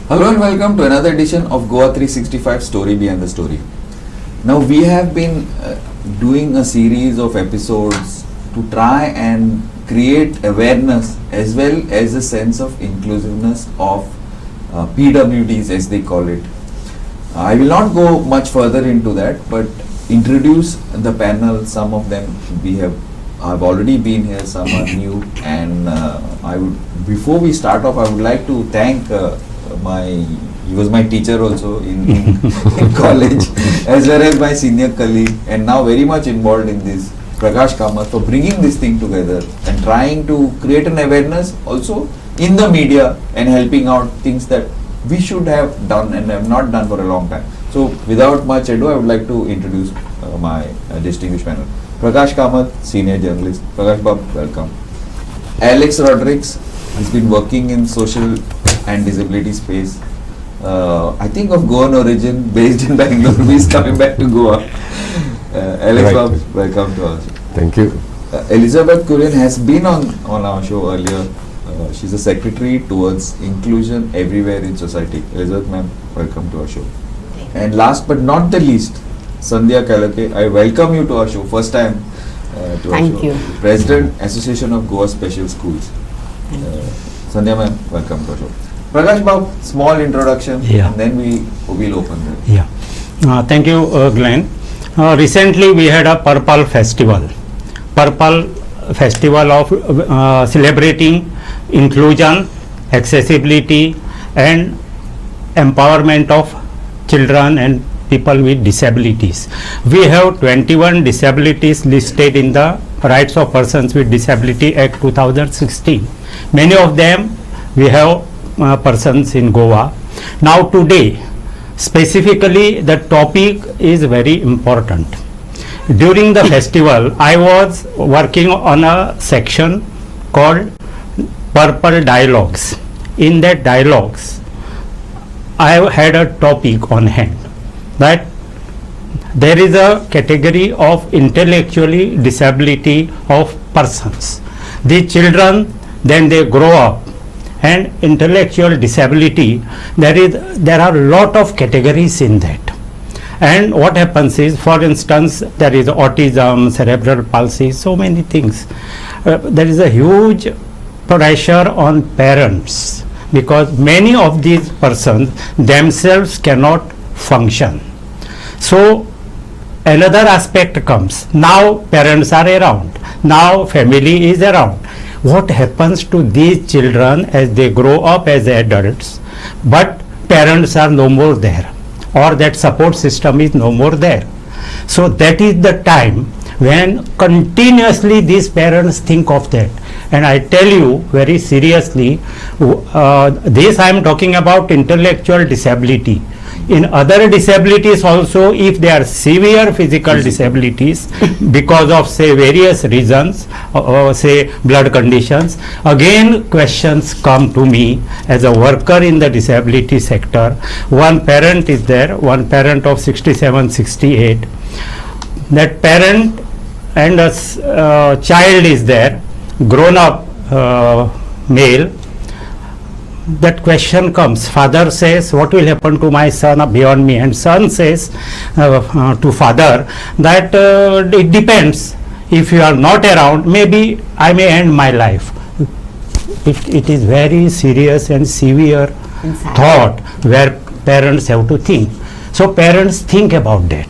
Hello and welcome to another edition of Goa 365 Story Behind the Story. Now we have been doing a series of episodes to try and create awareness as well as a sense of inclusiveness of PWDs as they call it. I will not go much further into that, but introduce the panel. Some of them have already been here, some are new, and before we start off, I would like to thank he was my teacher also in college, as well as my senior colleague, and now very much involved in this, Prakash Kamath, for bringing this thing together and trying to create an awareness also in the media and helping out things that we should have done and have not done for a long time. So without much ado, I would like to introduce my distinguished panel. Prakash Kamath, senior journalist. Prakash Bab, welcome. Alex Rodrigues has been working in social and disability space. I think of Goan origin, based in Bangalore. He's coming back to Goa. Alex Right. Bab, welcome to us. Thank you. Elizabeth Kurian has been on our show earlier. She's a secretary towards inclusion everywhere in society. Elizabeth ma'am, welcome to our show. And last but not the least, Sandhya Kalake, I welcome you to our show. First time to our show. Thank you. President, Association of Goa Special Schools. Sandhya ma'am, welcome to our show. Prakash Bab, small introduction, Yeah. and then we will open it. Yeah. Thank you, Glenn. Recently, we had a Purple Festival. Purple Festival of celebrating inclusion, accessibility, and empowerment of children and people with disabilities. We have 21 disabilities listed in the Rights of Persons with Disability Act 2016. Many of them we have persons in Goa. Now today, specifically, the topic is very important. During the festival, I was working on a section called Purple Dialogues. In that dialogues, I had a topic on hand that there is a category of intellectually disability of persons. The children, then they grow up, and intellectual disability, there are a lot of categories in that. And what happens is, for instance, there is autism, cerebral palsy, so many things. There is a huge pressure on parents because many of these persons themselves cannot function. So another aspect comes. Now parents are around. Now family is around. What happens to these children as they grow up as adults, but parents are no more there, or that support system is no more there? So that is the time when continuously these parents think of that. And I tell you very seriously, this I am talking about intellectual disability. In other disabilities also, if they are severe physical disabilities because of say various reasons, say blood conditions, again questions come to me as a worker in the disability sector. One parent is there, one parent of 67, 68. That parent and a child is there, grown up male. That question comes. Father says, what will happen to my son beyond me? And son says to father that it depends. If you are not around, maybe I may end my life. It is very serious and severe thought where parents have to think. So parents think about that.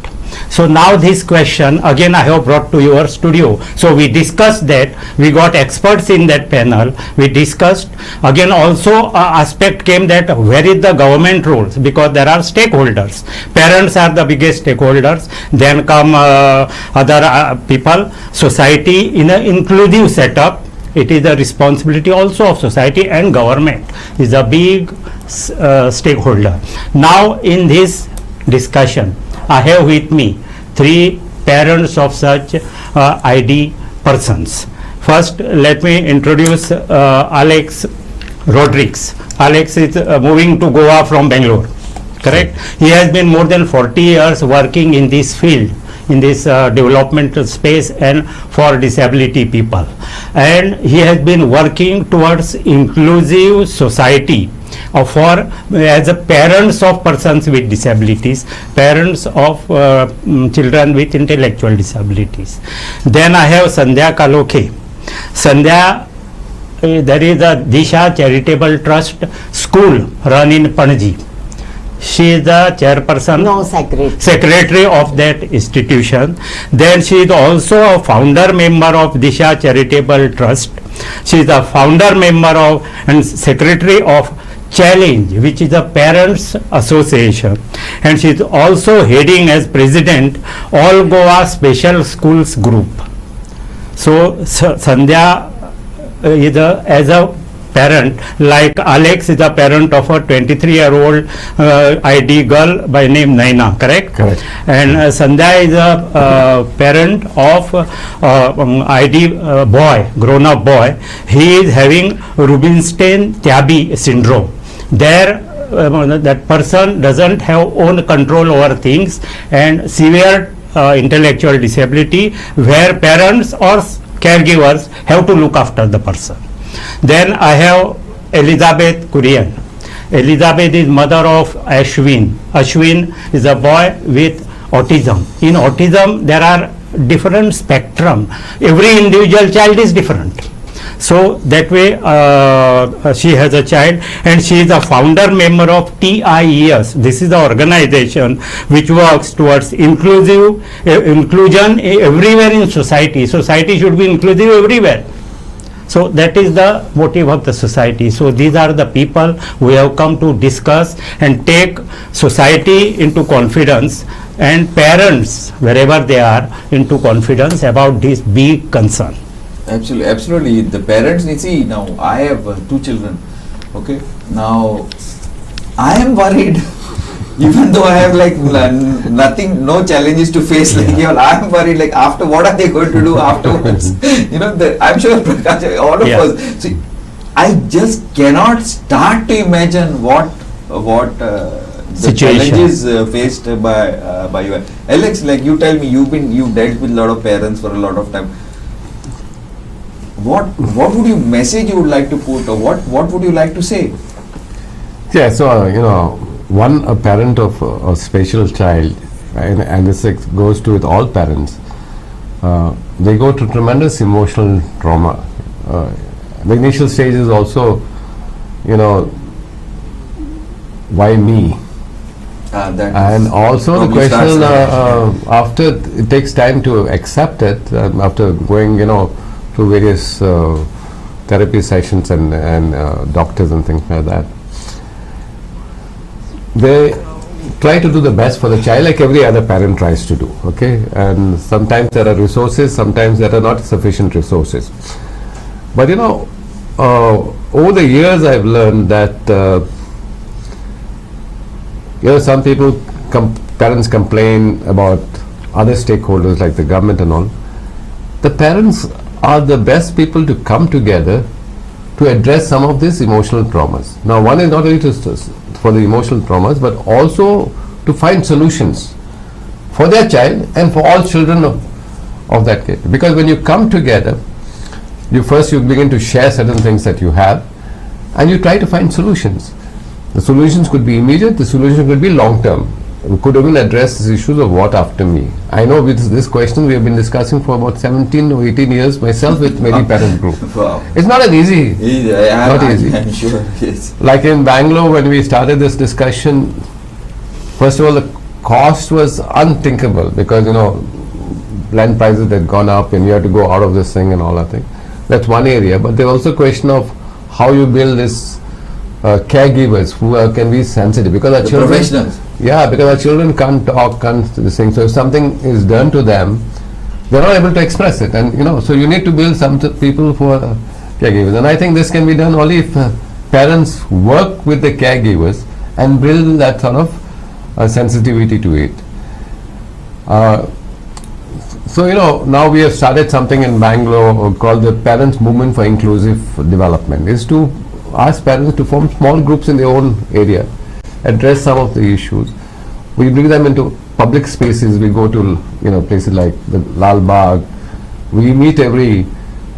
So now this question again I have brought to your studio. So we discussed that, we got experts in that panel, we discussed. Again also aspect came that where is the government roles, because there are stakeholders. Parents are the biggest stakeholders, then come other people, society in an inclusive setup. It is the responsibility also of society, and government is a big stakeholder. Now in this discussion, I have with me three parents of such ID persons. First, let me introduce Alex Rodrigues. Alex is moving to Goa from Bangalore, correct? He has been more than 40 years working in this field, in this developmental space and for disability people. And he has been working towards inclusive society for as a parents of persons with disabilities, parents of children with intellectual disabilities. Then I have Sandhya Kalokhe. Sandhya, there is a Disha Charitable Trust school run in Panaji. She is the chairperson, No, secretary of that institution. Then she is also a founder member of Disha Charitable Trust. She is a founder member of and secretary of Challenge, which is a parents association, and she is also heading as president All Goa Special Schools Group. So Sandhya is as a parent, like Alex is a parent of a 23-year-old ID girl by name Naina, correct? Correct. And Sandhya is a parent of ID boy, grown-up boy. He is having Rubinstein-Tyaby syndrome. There, that person doesn't have own control over things and severe intellectual disability, where parents or caregivers have to look after the person. Then I have Elizabeth Kurian. Elizabeth is mother of Ashwin. Ashwin is a boy with autism. In autism, there are different spectrum. Every individual child is different. So that way she has a child, and she is a founder member of TIES. This is the organization which works towards inclusion everywhere in society. Society should be inclusive everywhere. So that is the motive of the society. So these are the people who have come to discuss and take society into confidence, and parents wherever they are into confidence about this big concern. Absolutely, absolutely. The parents need, see, now I have 2 children. Okay, now I am worried. Even though I have like nothing, no challenges to face, like I am worried. Like after, what are they going to do afterwards? I'm sure Prakash, all of Yeah. us. See, I just cannot start to imagine what the Situation. challenges faced by you. Alex, like you tell me, you've dealt with a lot of parents for a lot of time. What would you message you would like to put, or what would you like to say? Yeah, so a parent of a special child, and this goes to with all parents, they go through tremendous emotional trauma. The initial stage is also, why me? And also the probably starts question, there. after it takes time to accept it, after going, through various therapy sessions and doctors and things like that, they try to do the best for the child, like every other parent tries to do, okay? And sometimes there are resources, sometimes there are not sufficient resources. But over the years I've learned that some people, parents complain about other stakeholders like the government and all. The parents are the best people to come together to address some of these emotional traumas. Now, one is not only for the emotional traumas, but also to find solutions for their child and for all children of that kid. Because when you come together, you begin to share certain things that you have, and you try to find solutions. The solutions could be immediate, the solution could be long term. We could even address these issues of what after me. I know with this question we have been discussing for about 17 or 18 years myself with Medi Parent Group. Wow. It's not an easy. Not easy. I'm sure, yes. Like in Bangalore, when we started this discussion, first of all, the cost was unthinkable because, land prices had gone up and you had to go out of this thing and all that thing. That's one area. But there's also a question of how you build this caregivers who can be sensitive, because our The children, professionals. yeah, because our children can't talk, can't this thing. So if something is done to them, they're not able to express it, and so you need to build some people who are caregivers. And I think this can be done only if parents work with the caregivers and build that sort of sensitivity to it. So now we have started something in Bangalore called the Parents Movement for Inclusive Development. Is to ask parents to form small groups in their own area, address some of the issues. We bring them into public spaces. We go to places like the Lal Bagh. We meet every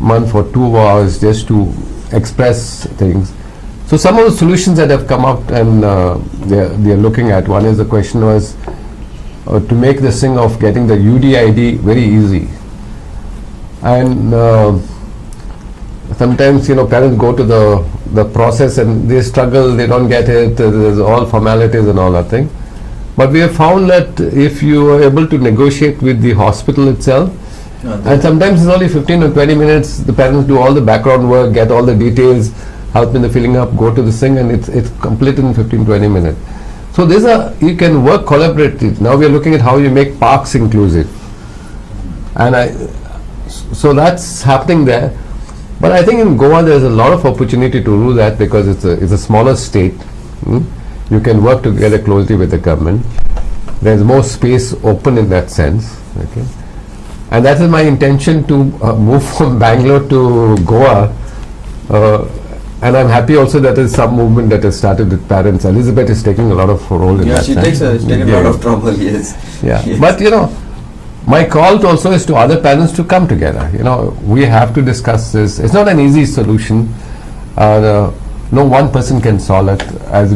month for 2 hours just to express things. So some of the solutions that have come up and they are looking at, one is the question was to make this thing of getting the UDID very easy. And sometimes, parents go to the process and they struggle, they don't get it, there's all formalities and all that thing. But we have found that if you are able to negotiate with the hospital itself, and sometimes it's only 15 or 20 minutes, the parents do all the background work, get all the details, help in the filling up, go to this thing, and it's completed in 15-20 minutes. So you can work collaboratively. Now we are looking at how you make parks inclusive. And so that's happening there. But I think in Goa there's a lot of opportunity to do that because it's a smaller state. You can work together closely with the government. There's more space open in that sense. Okay. And that is my intention to move from Bangalore to Goa. And I'm happy also that there's some movement that has started with parents. Elizabeth is taking a lot of role in that. She's taken a lot of trouble, yes. Yeah, Yes. but my call also is to other parents to come together. We have to discuss this. It's not an easy solution. No one person can solve it. As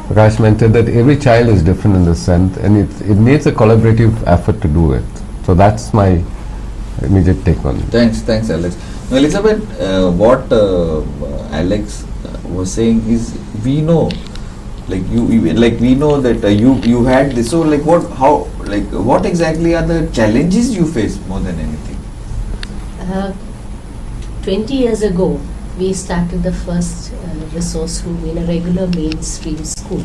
Prakash mentioned, that every child is different in this sense, and it needs a collaborative effort to do it. So that's my immediate take on it. Thanks, Alex. Now, Elizabeth, what Alex was saying is, we know, we know that you had this. So, what exactly are the challenges you face more than anything? 20 years ago, we started the first resource room in a regular mainstream school,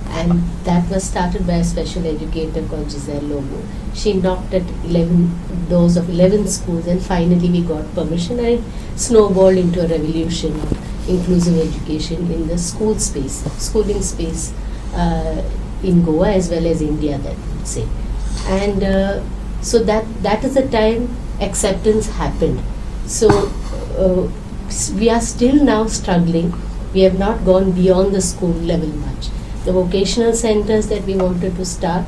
and that was started by a special educator called Giselle Lobo. She knocked at 11 doors of 11 schools, and finally we got permission, and it snowballed into a revolution of inclusive education in the schooling space in Goa as well as India, that would say. And so that is the time acceptance happened. So we are still now struggling. We have not gone beyond the school level much. The vocational centers that we wanted to start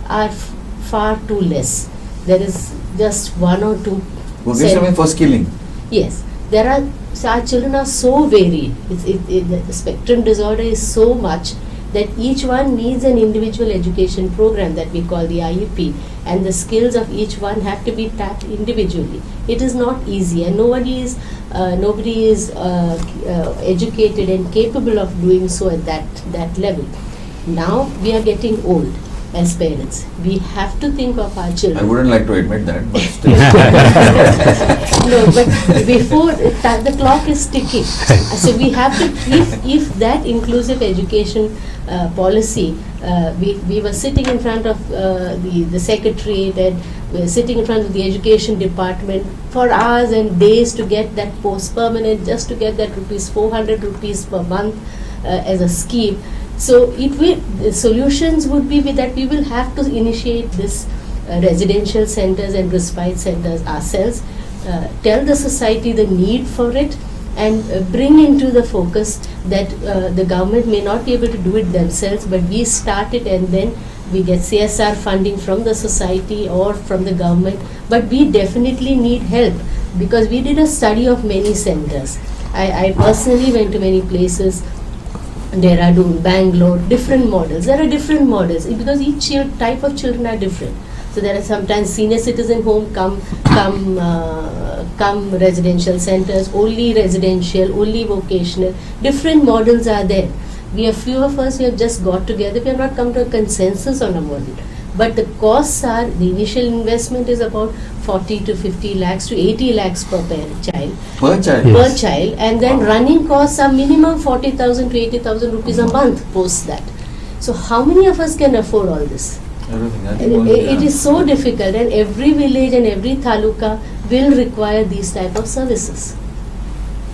are far too less. There is just one or two. Vocational for skilling. Yes, so our children are so varied. The spectrum disorder is so much that each one needs an individual education program that we call the IEP, and the skills of each one have to be tapped individually. It is not easy, and nobody is educated and capable of doing so at that level. Now we are getting old as parents. We have to think of our children. I wouldn't like to admit that, but still. No, but before the clock is ticking. So we have to, if that inclusive education policy, we were sitting in front of the secretariat, and we were sitting in front of the education department for hours and days to get that post permanent, just to get that 400 rupees per month as a scheme. So the solutions would be that we will have to initiate this residential centers and respite centers ourselves, tell the society the need for it, and bring into the focus that the government may not be able to do it themselves, but we start it and then we get CSR funding from the society or from the government. But we definitely need help, because we did a study of many centers. I personally went to many places, Dehradun, Bangalore, different models. There are different models because each type of children are different. So there are sometimes senior citizen home come residential centers, only residential, only vocational. Different models are there. We are few of us who have just got together. We have not come to a consensus on a model. But the costs are, the initial investment is about 40 to 50 lakhs to 80 lakhs per child. Per child? Per child. And then running costs are minimum 40,000 to 80,000 rupees a month post that. So how many of us can afford all this? Everything. I think only, It is so difficult, and every village and every taluka will require these type of services.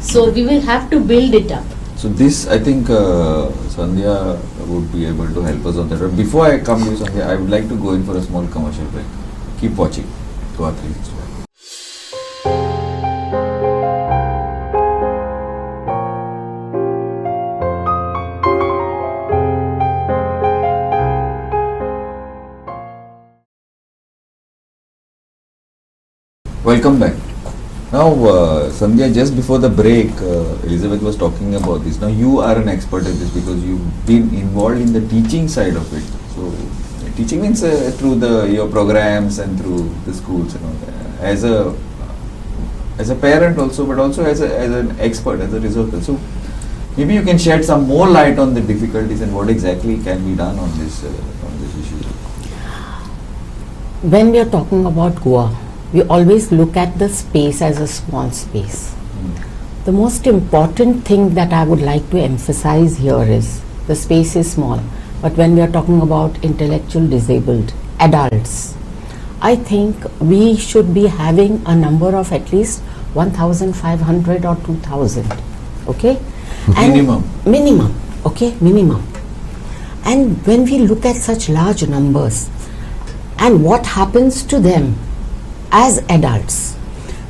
So we will have to build it up. So this, I think Sandhya would be able to help us on that. But before I come to you, Sandhya, I would like to go in for a small commercial break. Keep watching Goa 365. Welcome back. Now, Sandhya, just before the break, Elizabeth was talking about this. Now, you are an expert at this because you've been involved in the teaching side of it. So, teaching means through your programs and through the schools and all that. As a parent also, but also as an expert, as a resource. So, maybe you can shed some more light on the difficulties and what exactly can be done on this issue. When we are talking about Goa, we always look at the space as a small space. The most important thing that I would like to emphasize here is the space is small, but when we are talking about intellectual disabled adults, I think we should be having a number of at least 1,500 or 2,000. Okay? Minimum. Minimum. Okay? Minimum. And when we look at such large numbers and what happens to them as adults.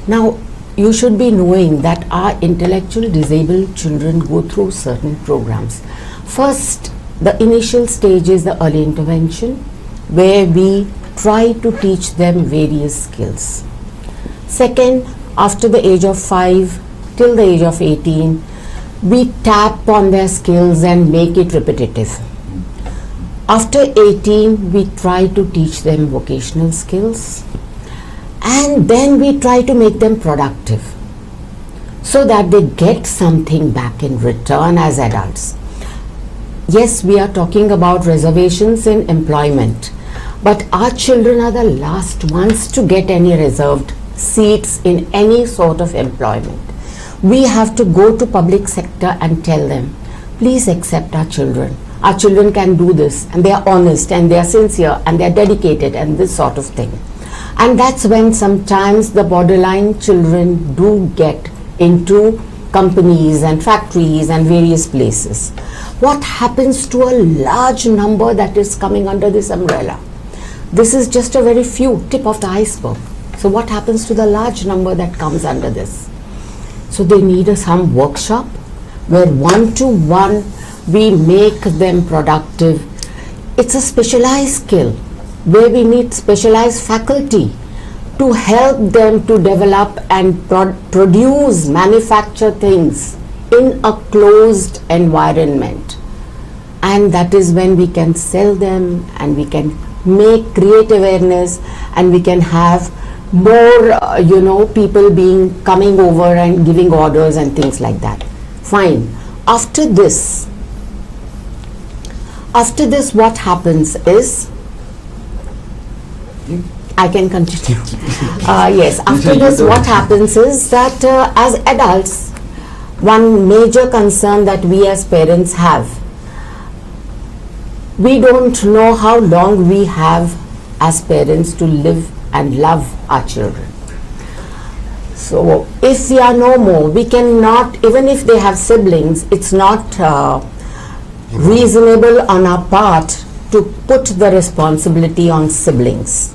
Now, you should be knowing that our intellectually disabled children go through certain programs. First, the initial stage is the early intervention, where we try to teach them various skills. Second, after the age of 5 till the age of 18, we tap on their skills and make it repetitive. After 18, we try to teach them vocational skills. And then we try to make them productive so that they get something back in return as adults. Yes, we are talking about reservations in employment, but our children are the last ones to get any reserved seats in any sort of employment. We have to go to public sector and tell them, please accept our children. Our children can do this, and they are honest and they are sincere and they are dedicated and this sort of thing. And that's when sometimes the borderline children do get into companies and factories and various places. What happens to a large number that is coming under this umbrella? This is just a very few, tip of the iceberg. So what happens to the large number that comes under this? So they need some workshop where one-to-one we make them productive. It's a specialized skill where we need specialized faculty to help them to develop and produce, manufacture things in a closed environment. And that is when we can sell them and we can create awareness and we can have more, people coming over and giving orders and things like that. Fine. After this, what happens is, I can continue. Yes, after this what happens is that as adults, one major concern that we as parents have, we don't know how long we have as parents to live and love our children. So if we are no more, we cannot, even if they have siblings, it's not reasonable on our part to put the responsibility on siblings.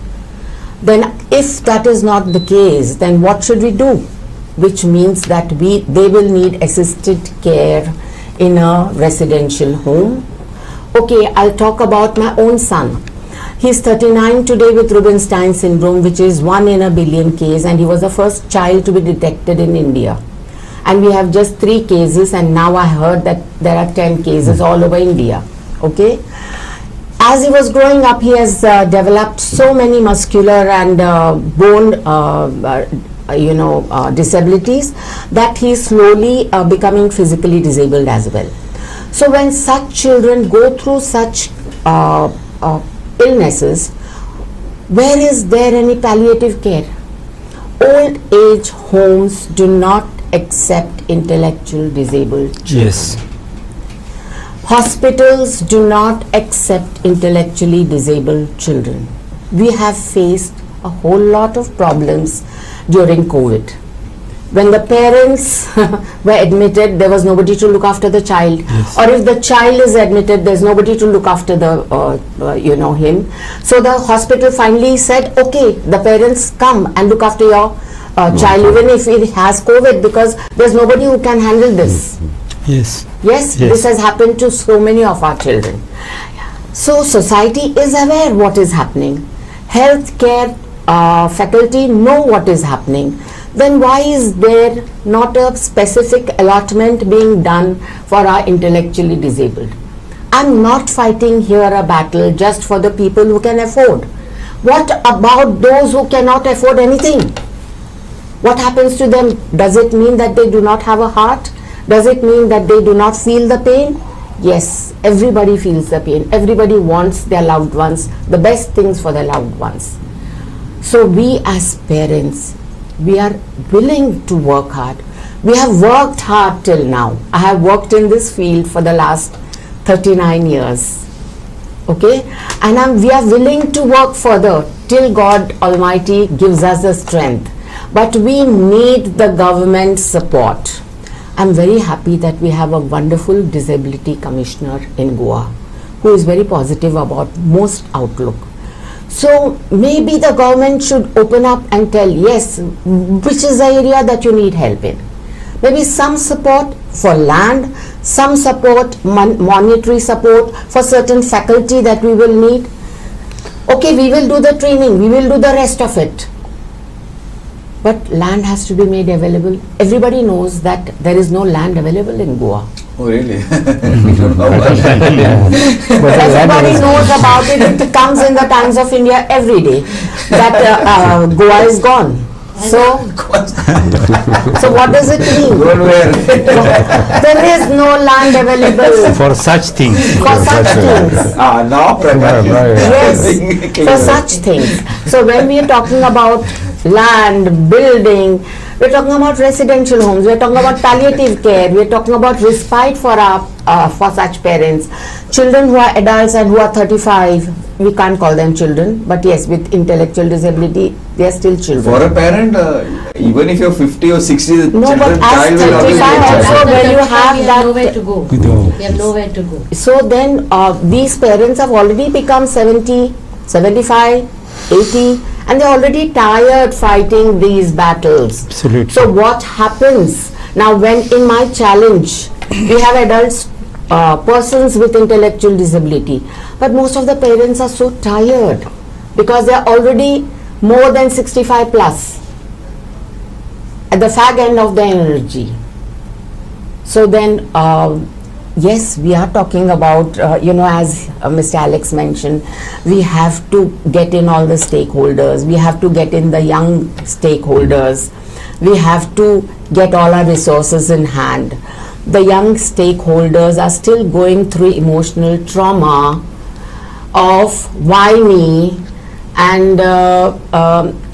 Then if that is not the case, then what should we do? Which means that they will need assisted care in a residential home. Okay, I'll talk about my own son. He's 39 today with Rubinstein syndrome, which is 1 in a billion case, and he was the first child to be detected in India. And we have just 3 cases, and now I heard that there are 10 cases all over India. Okay? As he was growing up, he has developed so many muscular and bone disabilities that he is slowly becoming physically disabled as well. So when such children go through such illnesses, where is there any palliative care? Old age homes do not accept intellectual disabled children. Yes. Hospitals do not accept intellectually disabled children. We have faced a whole lot of problems during COVID. When the parents were admitted, there was nobody to look after the child. Yes. Or if the child is admitted, there's nobody to look after him. So the hospital finally said, okay, the parents come and look after your child, even if it has COVID, because there's nobody who can handle this. Yes. Yes, this has happened to so many of our children. So society is aware what is happening. Healthcare faculty know what is happening. then why is there not a specific allotment being done for our intellectually disabled? I'm not fighting here a battle just for the people who can afford. What about those who cannot afford anything? What happens to them? Does it mean that they do not have a heart? Does it mean that they do not feel the pain? Yes, everybody feels the pain. Everybody wants their loved ones, the best things for their loved ones. So we as parents, we are willing to work hard. We have worked hard till now. I have worked in this field for the last 39 years. Okay? And we are willing to work further till God Almighty gives us the strength. But we need the government support. I'm very happy that we have a wonderful disability commissioner in Goa who is very positive about most outlook. So maybe the government should open up and tell, yes, which is the area that you need help in. Maybe some support for land, some support, monetary support for certain faculty that we will need. Okay, we will do the training, we will do the rest of it. But land has to be made available. Everybody knows that there is no land available in Goa. Oh, really? We don't know about that. Everybody knows about it. It comes in the Times of India every day that Goa is gone. So what does it mean? Don't wear. There is no land available For such things. for such things. Now Prakash is Yes, clear. for such things. So when we are talking about land, building, we're talking about residential homes, we're talking about palliative care, we're talking about respite for for such parents. Children who are adults and who are 35, we can't call them children, but yes, with intellectual disability, they are still children. For a parent, even if you're 50 or 60, the No, but child as will always be a 35 child. also, when you have we that- have nowhere to go. We have nowhere to go. So then these parents have already become 70, 75, 80, and they're already tired fighting these battles. Absolutely. So what happens now when in my challenge we have adults, persons with intellectual disability, but most of the parents are so tired because they're already more than 65 plus at the fag end of their energy. So then yes, we are talking about, as Mr. Alex mentioned, we have to get in all the stakeholders, we have to get in the young stakeholders, we have to get all our resources in hand. The young stakeholders are still going through emotional trauma of why me and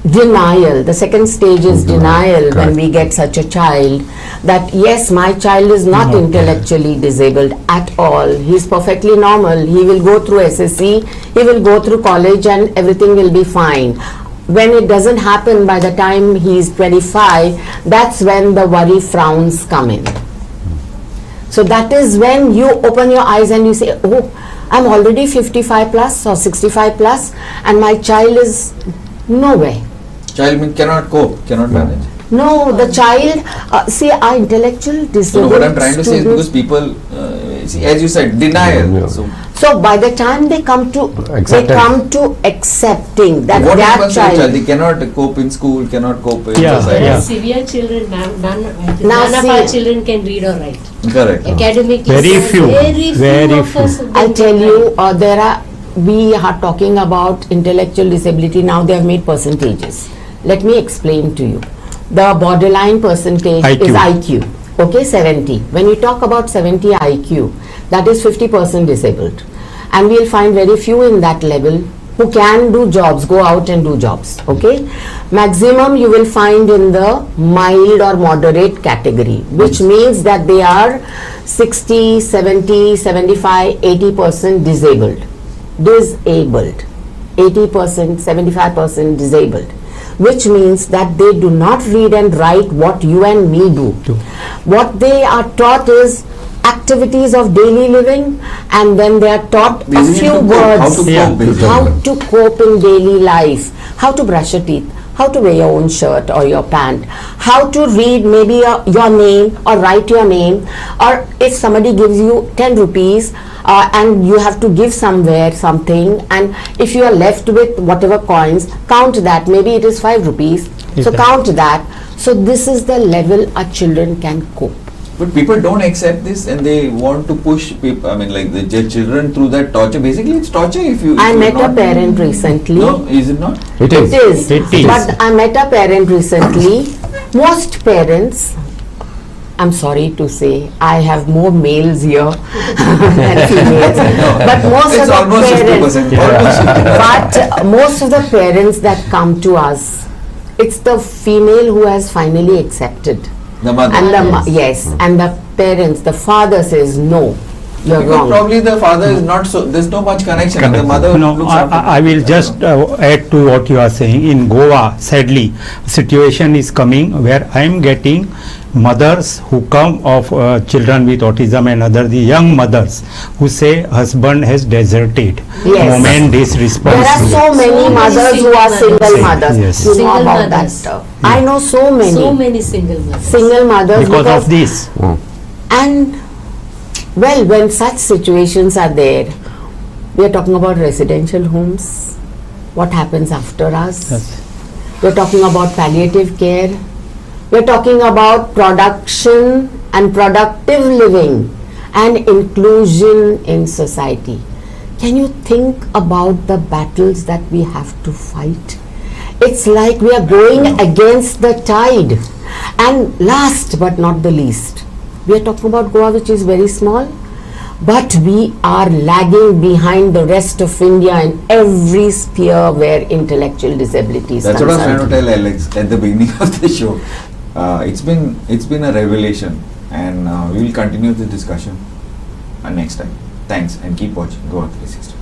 denial. The second stage is denial when Correct. we get such a child, that yes, my child is not intellectually disabled at all. He is perfectly normal. He will go through SSC, he will go through college and everything will be fine. When it doesn't happen by the time he is 25, that's when the worry frowns come in. So that is when you open your eyes and you say, oh, I'm already 55 plus or 65 plus and my child is nowhere. Child cannot cope, cannot manage. No, the child, see, our intellectual So disabled what I'm trying to say is students- because people, see, as you said, denial. Yeah. So So by the time they come to accepting that what their happens to the child? child, They cannot cope in school, cannot cope in Yeah, society. yeah. Severe children, none Now of see- our children can read or write. Correct. Academic Very is few, very very of us few. have I'll been tell denied. you, we are talking about intellectual disability. Now they have made percentages. Let me explain to you. The borderline percentage IQ. is IQ. Okay, 70. When we talk about 70 IQ, that is 50% disabled. And we'll find very few in that level who can do jobs, go out and do jobs. Okay. Maximum you will find in the mild or moderate category, which means that they are 60, 70, 75, 80% disabled. Disabled. 80%, 75% disabled. Which means that they do not read and write what you and me do. What they are taught is activities of daily living, and then they are taught a Basically few to cope, words. how to Yeah. cope basically. How to cope in daily life, how to brush your teeth, how to wear your own shirt or your pant, how to read maybe your name or write your name, or if somebody gives you 10 rupees and you have to give somewhere something, and if you are left with whatever coins, count that, maybe it is 5 rupees, so Exactly. count that. So this is the level our children can cope. But people don't accept this and they want to push people, I mean like the children through that torture. Basically it's torture if you... I if met you're a not- parent recently. No, is it not? It is. It is. It is. But I met a parent recently. Most parents, I'm sorry to say, I have more males here than females. But most It's of the almost parents, 50%. Almost 50%. but most of the parents that come to us, it's the female who has finally accepted. The mother. And the Mothers. yes, and the parents, the father says no, you're Because wrong. probably the father is not so, there's no much connection and the mother No, looks after I will just add to what you are saying. In Goa, sadly, situation is coming where I am getting mothers who come of children with autism and other the young mothers who say husband has deserted. Yes. Moment There disresponsible. are so many many mothers who are single single mothers. mothers. Yes. You know Single about mothers. that. I know so many, So many single mothers. single mothers Because of this. And well, when such situations are there, we are talking about residential homes. What happens after us? Yes. We're talking about palliative care. We're talking about production and productive living and inclusion in society. Can you think about the battles that we have to fight? It's like we are going against the tide. And last but not the least, we are talking about Goa, which is very small, but we are lagging behind the rest of India in every sphere where intellectual disability is That's what I was trying to concerned. tell Alex at the beginning of the show. It's been a revelation, and we will continue the discussion next time. Thanks, and keep watching Goa 360.